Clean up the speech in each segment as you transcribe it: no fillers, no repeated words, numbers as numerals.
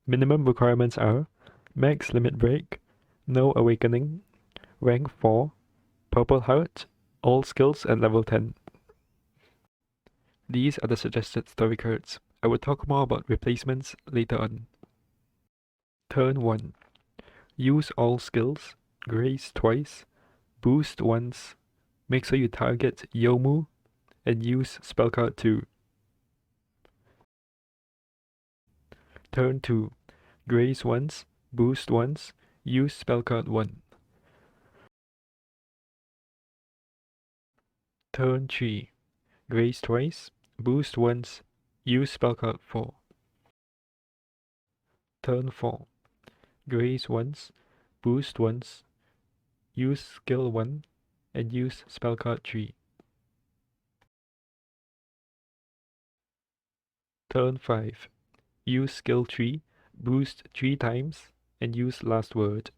Minimum requirements are max limit break, no awakening, rank 4, purple heart, all skills at level 10. These are the suggested story cards. I will talk more about replacements later on. Turn 1. Use all skills, grace twice, boost once, make sure you target Yomu, and use spell card 2. Turn 2. Grace once, boost once, use spell card 1. Turn 3. Grace twice, boost once, use spell card 4. Turn 4. Grace once, boost once, use skill 1, and use spell card 3. Turn 5. Use skill 3, boost 3 times, and use last word.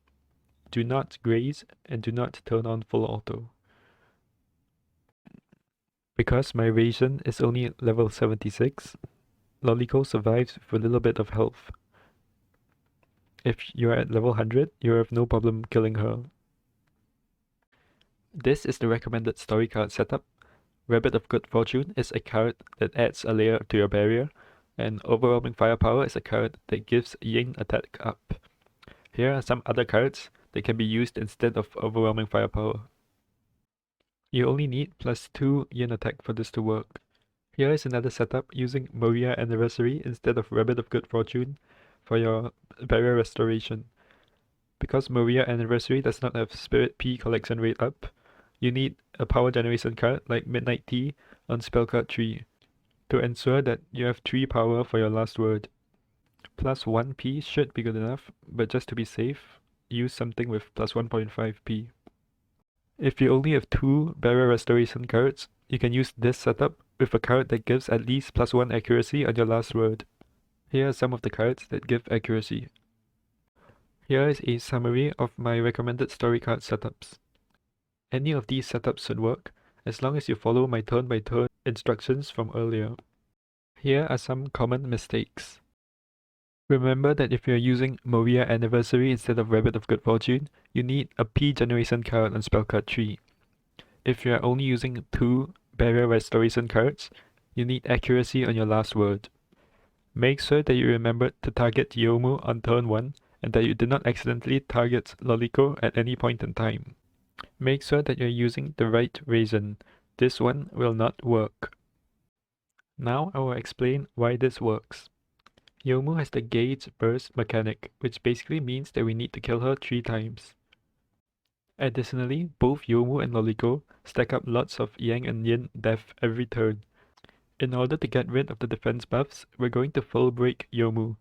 Do not graze and do not turn on full auto. Because my Reisen is only level 76, Lolico survives with a little bit of health. If you are at level 100, you have no problem killing her. This is the recommended story card setup. Rabbit of Good Fortune is a card that adds a layer to your barrier, and Overwhelming Firepower is a card that gives Yin attack up. Here are some other cards that can be used instead of Overwhelming Firepower. You only need +2 Yin attack for this to work. Here is another setup using Maria Anniversary instead of Rabbit of Good Fortune for your barrier restoration. Because Maria Anniversary does not have Spirit P collection rate up, you need a power generation card like Midnight Tea on spell card 3 to ensure that you have 3 power for your last word. +1 P should be good enough, but just to be safe, use something with +1.5 P. If you only have 2 barrier restoration cards, you can use this setup with a card that gives at least +1 accuracy on your last word. Here are some of the cards that give accuracy. Here is a summary of my recommended story card setups. Any of these setups should work, as long as you follow my turn-by-turn instructions from earlier. Here are some common mistakes. Remember that if you are using Maria Anniversary instead of Rabbit of Good Fortune, you need a P generation card on spell card 3. If you are only using 2 barrier restoration cards, you need accuracy on your last word. Make sure that you remember to target Yomu on turn 1 and that you did not accidentally target Lolico at any point in time. Make sure that you're using the right Reisen. This one will not work. Now I will explain why this works. Yomu has the Gauge Burst mechanic, which basically means that we need to kill her 3 times. Additionally, both Yomu and Lolico stack up lots of Yang and Yin death every turn. In order to get rid of the defense buffs, we're going to full break Yomu.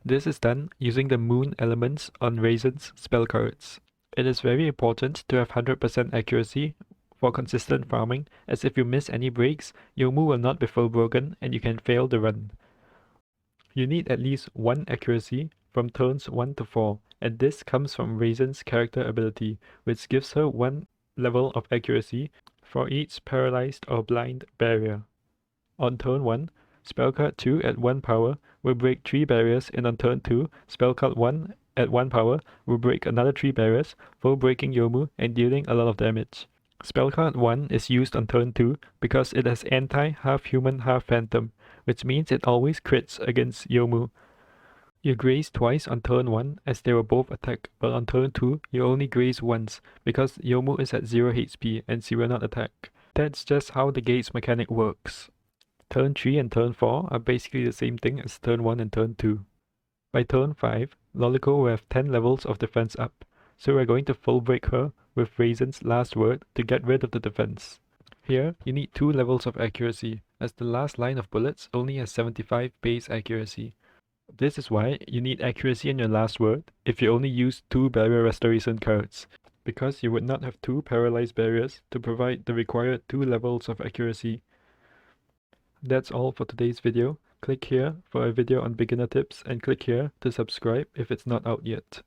This is done using the moon elements on Reisen's spell cards. It is very important to have 100% accuracy for consistent farming, as if you miss any breaks, Yomu will not be full broken and you can fail the run. You need at least 1 accuracy from turns 1 to 4, and this comes from Reisen's character ability, which gives her 1 level of accuracy for each paralyzed or blind barrier. On turn 1, spell card 2 at 1 power will break 3 barriers, and on turn 2, spell card 1 at 1 power will break another 3 barriers, full breaking Yomu and dealing a lot of damage. Spell card 1 is used on turn 2 because it has anti half-human half-phantom, which means it always crits against Yomu. You graze twice on turn 1 as they will both attack, but on turn 2 you only graze once because Yomu is at 0 HP and she will not attack. That's just how the Gates mechanic works. Turn 3 and turn 4 are basically the same thing as turn 1 and turn 2. By turn 5, Lolico will have 10 levels of defense up, so we're going to full break her with Reisen's last word to get rid of the defense. Here, you need 2 levels of accuracy, as the last line of bullets only has 75 base accuracy. This is why you need accuracy in your last word if you only use 2 barrier restoration cards, because you would not have 2 paralyzed barriers to provide the required 2 levels of accuracy. That's all for today's video. Click here for a video on beginner tips and click here to subscribe if it's not out yet.